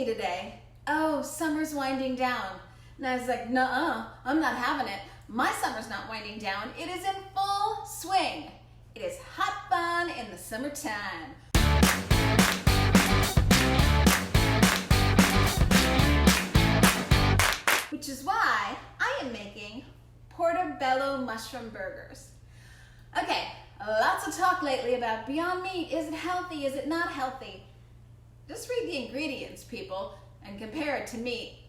me today. Oh, summer's winding down. And I was like, nuh-uh, I'm not having it. My summer's not winding down. It is in full swing. It is hot fun in the summertime. Which is why I am making Portobello mushroom burgers. Okay, lots of talk lately about Beyond Meat. Is it healthy? Is it not healthy? Just read the ingredients, people, and compare it to meat.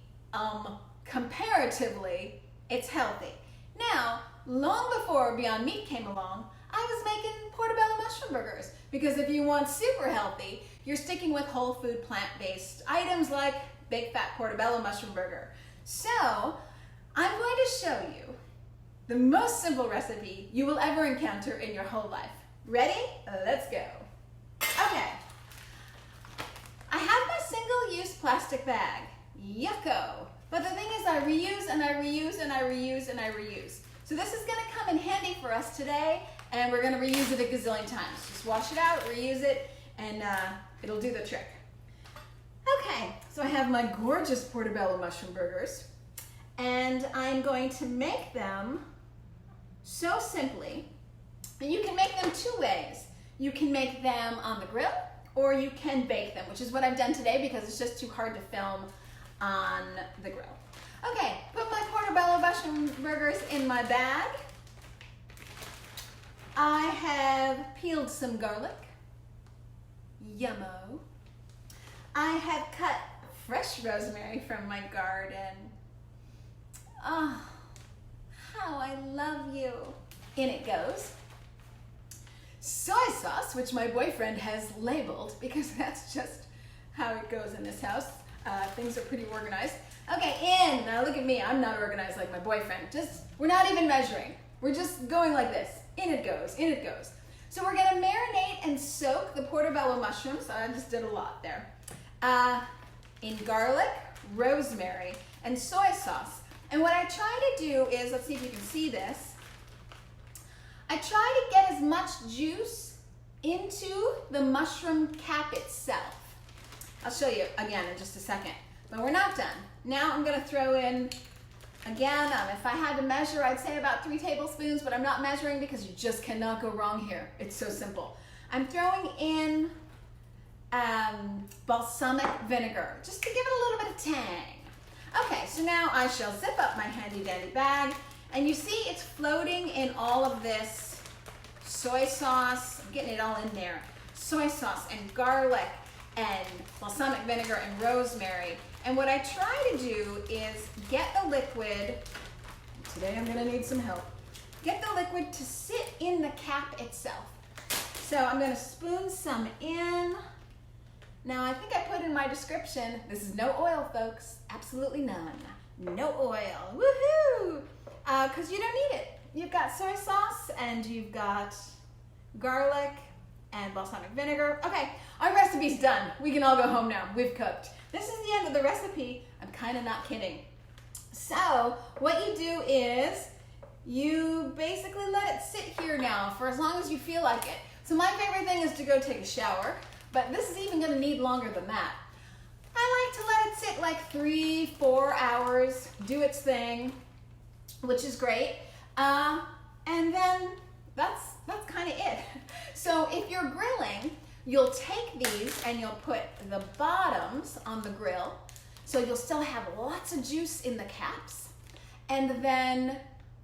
Comparatively, it's healthy. Now, long before Beyond Meat came along, I was making Portobello mushroom burgers because if you want super healthy, you're sticking with whole food plant-based items like big fat Portobello mushroom burger. So, I'm going to show you the most simple recipe you will ever encounter in your whole life. Ready? Let's go. Okay. I have my single-use plastic bag. Yucko. But the thing is I reuse and I reuse and I reuse and I reuse. So this is gonna come in handy for us today and we're gonna reuse it a gazillion times. Just wash it out, reuse it, and it'll do the trick. Okay, so I have my gorgeous Portobello mushroom burgers and I'm going to make them so simply. And you can make them two ways. You can make them on the grill or you can bake them, which is what I've done today because it's just too hard to film on the grill. Okay, put my Portobello mushroom burgers in my bag. I have peeled some garlic. Yummo. I have cut fresh rosemary from my garden. Oh, how I love you. In it goes soy sauce, which my boyfriend has labeled because that's just how it goes in this house. Things are pretty organized. Okay, in. Now look at me. I'm not organized like my boyfriend. We're not even measuring. We're just going like this. In it goes. In it goes. So we're going to marinate and soak the Portobello mushrooms. I just did a lot there. In garlic, rosemary, and soy sauce. And what I try to do is, let's see if you can see this. I try to get as much juice into the mushroom cap itself. I'll show you again in just a second, but we're not done. Now I'm gonna throw in, again, if I had to measure, I'd say about 3 tablespoons, but I'm not measuring because you just cannot go wrong here. It's so simple. I'm throwing in balsamic vinegar, just to give it a little bit of tang. Okay, so now I shall zip up my handy dandy bag, and you see it's floating in all of this soy sauce. I'm getting it all in there. Soy sauce and garlic and balsamic vinegar and rosemary. And what I try to do is get the liquid, today I'm gonna need some help, get the liquid to sit in the cap itself. So I'm gonna spoon some in. Now I think I put in my description, this is no oil folks, absolutely none. No oil, woohoo! Because you don't need it. You've got soy sauce and you've got garlic and balsamic vinegar. Okay, our recipe's done. We can all go home now. We've cooked. This is the end of the recipe. I'm kind of not kidding. So what you do is you basically let it sit here now for as long as you feel like it. So my favorite thing is to go take a shower, but this is even gonna need longer than that. I like to let it sit like 3-4 hours, do its thing, which is great. And then that's kind of it. So if you're grilling, you'll take these and you'll put the bottoms on the grill. So you'll still have lots of juice in the caps. And then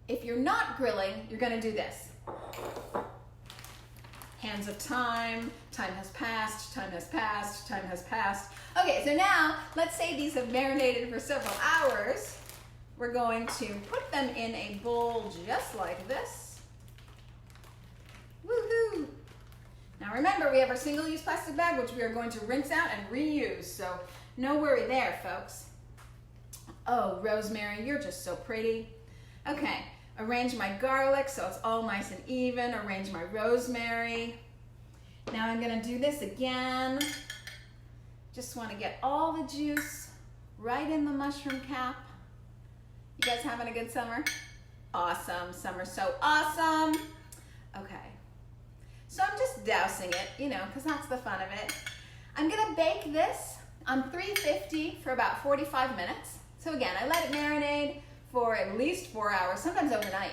if you're not grilling, you're gonna do this. Hands of time, time has passed, time has passed, time has passed. Okay, so now let's say these have marinated for several hours. We're going to put them in a bowl just like this. Woohoo! Now remember, we have our single-use plastic bag, which we are going to rinse out and reuse, so no worry there, folks. Oh, Rosemary, you're just so pretty. Okay, arrange my garlic so it's all nice and even. Arrange my rosemary. Now I'm gonna do this again. Just wanna get all the juice right in the mushroom cap. You guys having a good summer? Awesome, summer's so awesome. Okay. So I'm just dousing it, you know, because that's the fun of it. I'm gonna bake this on 350 for about 45 minutes. So again, I let it marinate for at least 4 hours, sometimes overnight.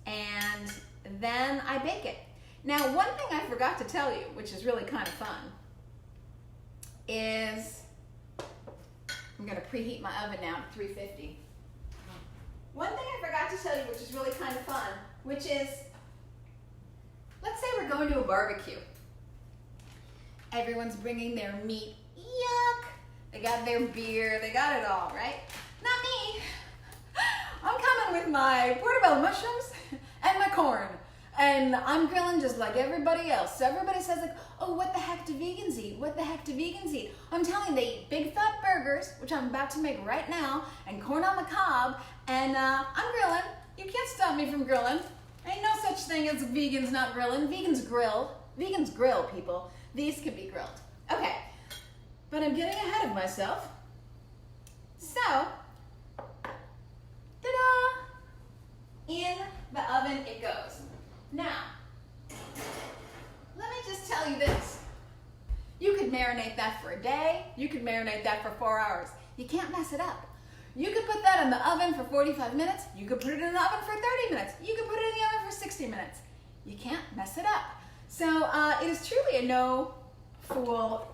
And then I bake it. Now, one thing I forgot to tell you, which is really kind of fun, is I'm gonna preheat my oven now to 350. One thing I forgot to tell you, which is really kind of fun, which is, let's say we're going to a barbecue. Everyone's bringing their meat. Yuck! They got their beer, they got it all, right? Not me. I'm coming with my portobello mushrooms and my corn. And I'm grilling just like everybody else. So everybody says like, oh, what the heck do vegans eat? What the heck do vegans eat? I'm telling you, they eat big fat burgers, which I'm about to make right now, and corn on the cob, and I'm grilling. You can't stop me from grilling. Ain't no such thing as vegans not grilling. Vegans grill. Vegans grill, people. These can be grilled. Okay, but I'm getting ahead of myself. So, ta-da! In the oven it goes. Now, let me just tell you this. You could marinate that for a day. You could marinate that for 4 hours. You can't mess it up. You could put that in the oven for 45 minutes. You could put it in the oven for 30 minutes. You could put it in the oven for 60 minutes. You can't mess it up. So it is truly a no-fool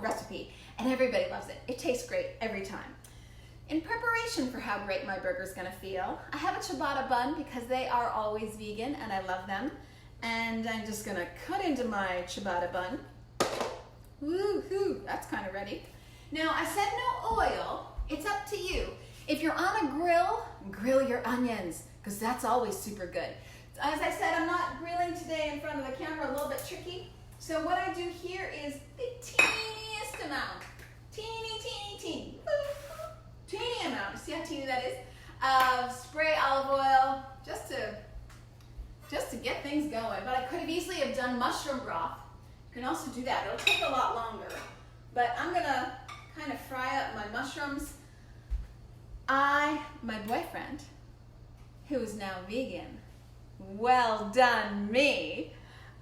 recipe, and everybody loves it. It tastes great every time. In preparation for how great my burger's gonna feel, I have a ciabatta bun because they are always vegan and I love them. And I'm just gonna cut into my ciabatta bun. Woo-hoo, that's kind of ready. Now, I said no oil. It's up to you. If you're on a grill, grill your onions, because that's always super good. As I said, I'm not grilling today in front of the camera, a little bit tricky. So what I do here is the teeniest amount. Teeny amount. You see how teeny that is? Spray olive oil, just to get things going. But I could have easily have done mushroom broth. You can also do that. It'll take a lot longer. But I'm gonna kind of fry up my mushrooms. My boyfriend, who is now vegan, well done me,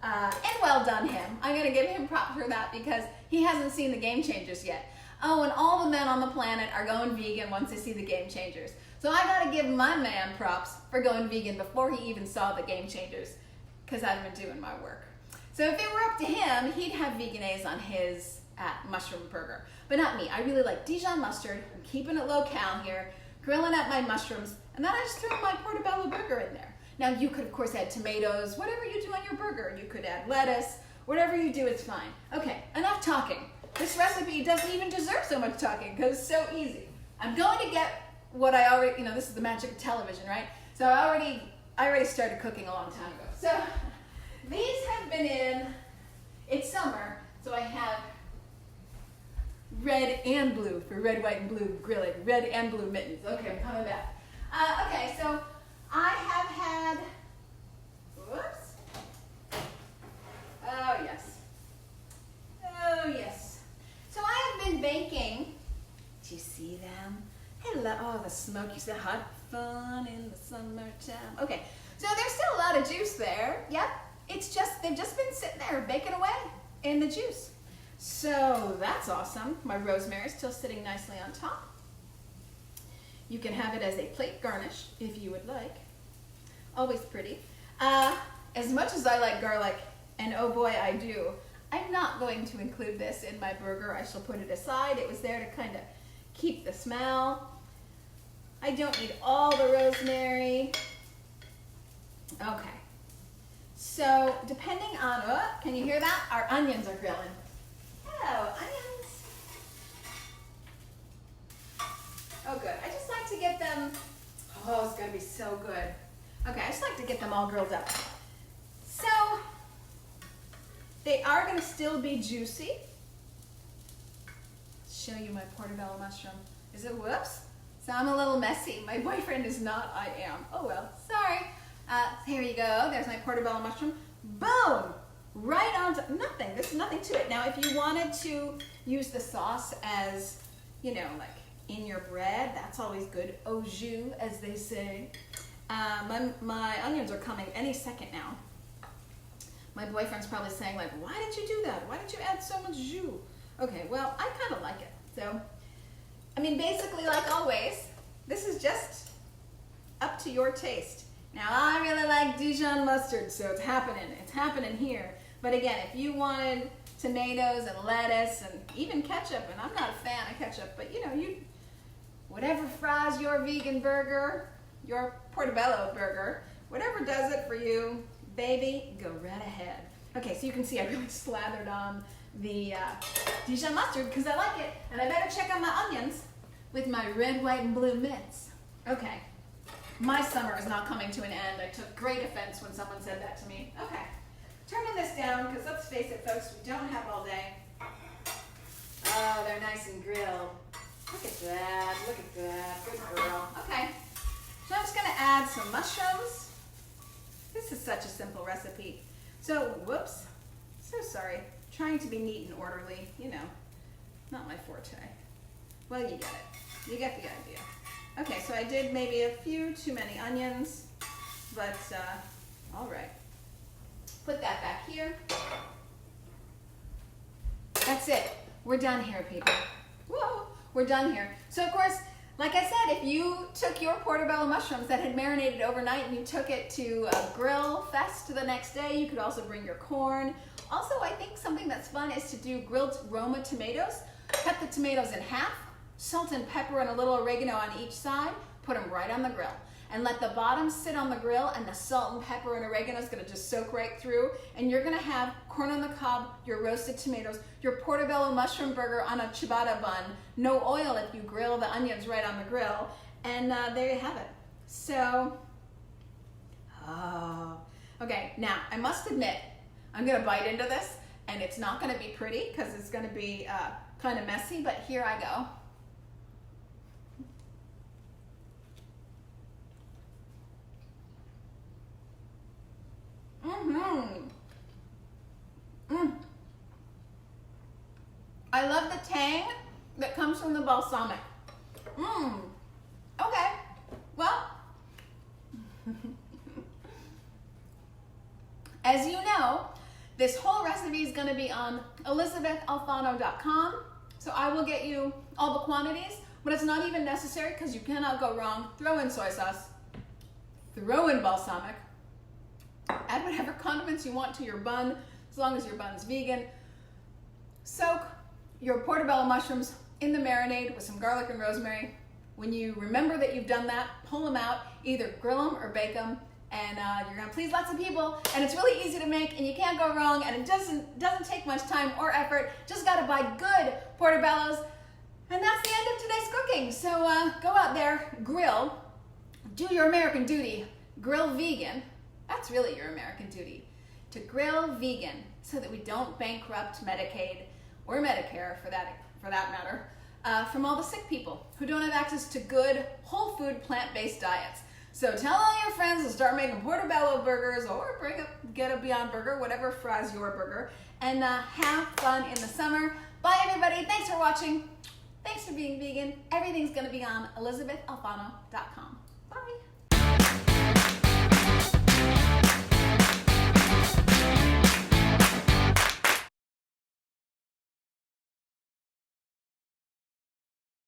and well done him. I'm gonna give him props for that because he hasn't seen the Game Changers yet. Oh, and all the men on the planet are going vegan once they see the Game Changers. So I gotta give my man props for going vegan before he even saw the Game Changers, because I've been doing my work. So if it were up to him, he'd have veganese on his mushroom burger. But not me. I really like Dijon mustard. I'm keeping it low-cal here, grilling up my mushrooms, and then I just threw my portobello burger in there. Now you could, of course, add tomatoes, whatever you do on your burger. You could add lettuce, whatever you do, it's fine. Okay, enough talking. This recipe doesn't even deserve so much talking because it's so easy. I'm going to get what I already, this is the magic of television, right? So I already started cooking a long time ago. So these have been in, it's summer, so I have red and blue for red, white, and blue grilling. Red and blue mittens. Okay, I'm coming back. Okay, so I have had, whoops. Oh, yes. Oh, yes. So I have been baking. Do you see them? Hello. Oh, the smoke. You said hot fun in the summertime. Okay, so there's still a lot of juice there. Yep. It's just, they've just been sitting there baking away in the juice. So that's awesome. My rosemary is still sitting nicely on top. You can have it as a plate garnish if you would like. Always pretty. As much as I like garlic, and oh boy I do, I'm not going to include this in my burger. I shall put it aside. It was there to kind of keep the smell. I don't need all the rosemary. Okay. So depending on, can you hear that? Our onions are grilling. Hello, onions. Oh, good. I just like to get them, oh, it's gonna be so good. Okay, I just like to get them all grilled up. So, they are gonna still be juicy. Show you my portobello mushroom. Is it, whoops? So I'm a little messy. My boyfriend is not, I am. Oh well, sorry. Here you go, there's my portobello mushroom. Boom! Right on to, nothing, there's nothing to it. Now if you wanted to use the sauce as, like in your bread, that's always good. Au jus, as they say. My onions are coming any second now. My boyfriend's probably saying like, why did you do that? Why did you add so much jus? Okay, well, I kind of like it. So, I mean, basically, like always, this is just up to your taste. Now, I really like Dijon mustard, so it's happening. It's happening here. But again, if you wanted tomatoes and lettuce and even ketchup, and I'm not a fan of ketchup, but you know, whatever fries your vegan burger, your Portobello burger, whatever does it for you, baby, go right ahead. Okay, so you can see I really slathered on the Dijon mustard because I like it, and I better check on my onions with my red, white, and blue mitts. Okay, my summer is not coming to an end. I took great offense when someone said that to me. Okay, turning this down because let's face it, folks, we don't have all day. Oh, they're nice and grilled. Look at that, look at that, good girl. Okay, so I'm just gonna add some mushrooms. This is such a simple recipe. So, whoops, so sorry. Trying to be neat and orderly, you know, not my forte. Well, you get it. You get the idea. Okay, so I did maybe a few too many onions, but all right. Put that back here. That's it. We're done here, people. Whoa, we're done here. So, of course, like I said, if you took your Portobello mushrooms that had marinated overnight and you took it to a grill fest the next day, you could also bring your corn. Also, I think something that's fun is to do grilled Roma tomatoes. Cut the tomatoes in half, salt and pepper and a little oregano on each side, put them right on the grill. And let the bottom sit on the grill, and the salt and pepper and oregano is gonna just soak right through. And you're gonna have corn on the cob, your roasted tomatoes, your Portobello mushroom burger on a ciabatta bun, no oil if you grill the onions right on the grill. And there you have it. So, okay, now I must admit, I'm gonna bite into this, and it's not gonna be pretty because it's gonna be kind of messy, but here I go. I love the tang that comes from the balsamic. Okay, well, as you know, this whole recipe is going to be on ElysabethAlfano.com, so I will get you all the quantities, but it's not even necessary because you cannot go wrong. Throw in soy sauce, throw in balsamic, add whatever condiments you want to your bun, as long as your bun's vegan. Soak your Portobello mushrooms in the marinade with some garlic and rosemary. When you remember that you've done that, pull them out, either grill them or bake them, and you're gonna please lots of people, and it's really easy to make, and you can't go wrong, and it doesn't take much time or effort. Just gotta buy good Portobellos, and that's the end of today's cooking. So go out there, grill, do your American duty, grill vegan. That's really your American duty, to grill vegan, so that we don't bankrupt Medicaid or Medicare, for that matter, from all the sick people who don't have access to good, whole food, plant-based diets. So tell all your friends to start making Portobello burgers, or get a Beyond Burger, whatever fries your burger, and have fun in the summer. Bye, everybody. Thanks for watching. Thanks for being vegan. Everything's going to be on ElysabethAlfano.com. Bye.